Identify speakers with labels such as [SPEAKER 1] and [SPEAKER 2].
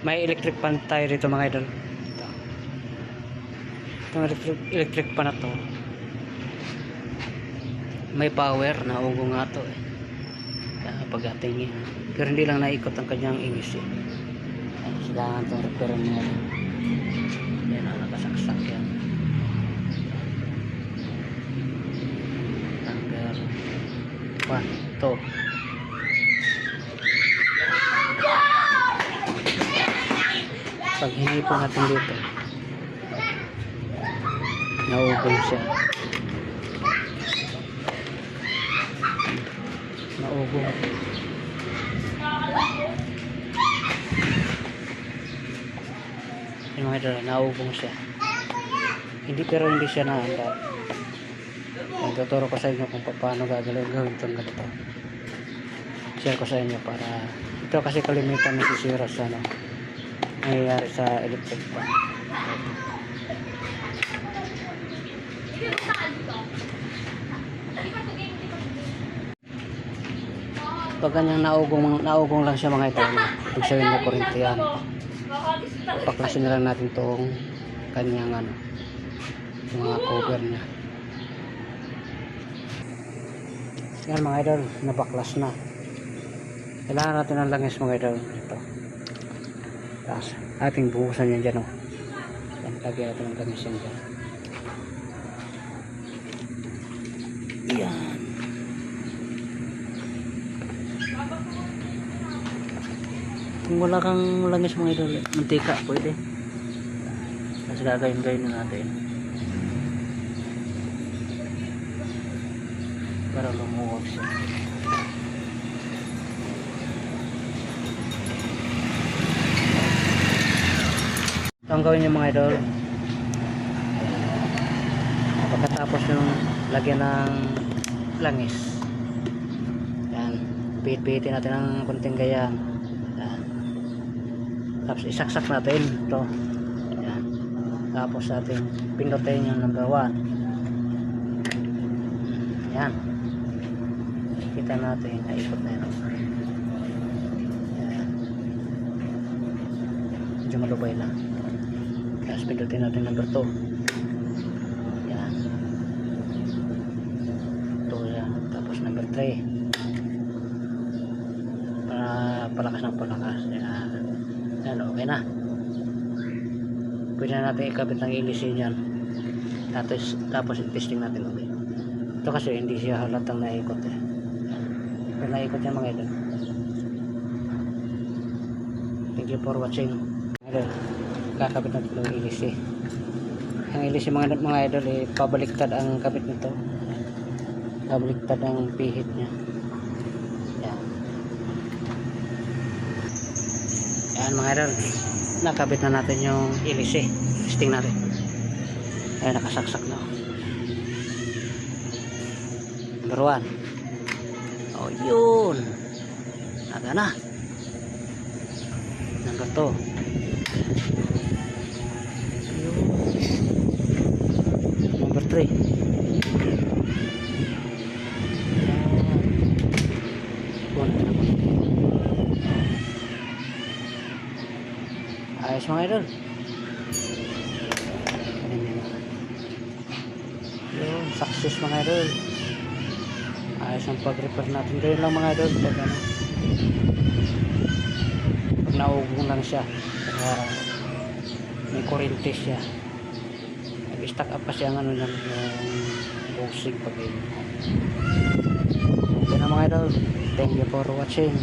[SPEAKER 1] May electric pan tayo dito mga idol. Ito. Itong electric pan na to. May power na ugo nga to eh. Pag-atingin. Pero hindi lang naikot ang kanyang ingis eh. Kailangan itong repair niya. Yan ang nakasaksak yan. Number 1 to. Pag hinipon natin dito, naugong siya. Naugong. Yung mga idol, naugong siya. Pero hindi siya naanda. Magtuturo ko sa inyo kung paano gagawin itong ganito. Share ko sa inyo para ito kasi kalimitan na sisira sa nangyayari sa electric pan. Pag ganyang naugong lang siya mga ito, ibig sabihin na kurente yan. Paklasin na lang natin itong kanyang mga cover niya. Yan mga idol, nabaklas na. Kailangan natin ng langis mga idol. Ito. Tapos ating buhusan yan dyan. Yan, lagyan natin ng langis yan dyan. Yan. Kung wala kang langis mga idol, mantika pwede. Kasi gagawin na natin para lumuwag siya. Ito ang gawin niyo mga idol. Pagkatapos yung lagyan ng langis, yan, pihit-pihitin natin ng konting ganyan. Yan. Tapos isaksak natin ito. Yan. Tapos ating pindutin yung number 1. Yan. Kita natin naikot na yun. Yan. Medyo malubay na. Tapos pindutin natin number 2. Yan. Ito yan. Tapos number 3. Para palakas ng palakas. Yan. Yan, okay na. Pwede na natin ikabit ng ilisin yan. Tapos i-testing natin ulit. Ito kasi hindi siya halatang naikot eh. Pero naikot yan mga idol. Thank you for watching. Idol, kakabit natin ng ilisi. Ang ilisi mga idol eh, pabaliktad ang kabit nito. Pabaliktad ang pihit niya. Yan. Yan mga idol, nakabit na natin yung ilisi. Testing natin. Ayan, nakasaksak na. Number 1. Oh, yun. Naga na. Number 2. Number 3. Ayos mga idol. Yun, success mga idol. Ayos ang pag-repair natin. Ganyan lang mga idol. Pag naugong lang siya, may kurente siya, nag-stack up pa siya ng yung bugsig pag yun. Okay na mga idol. Thank you for watching.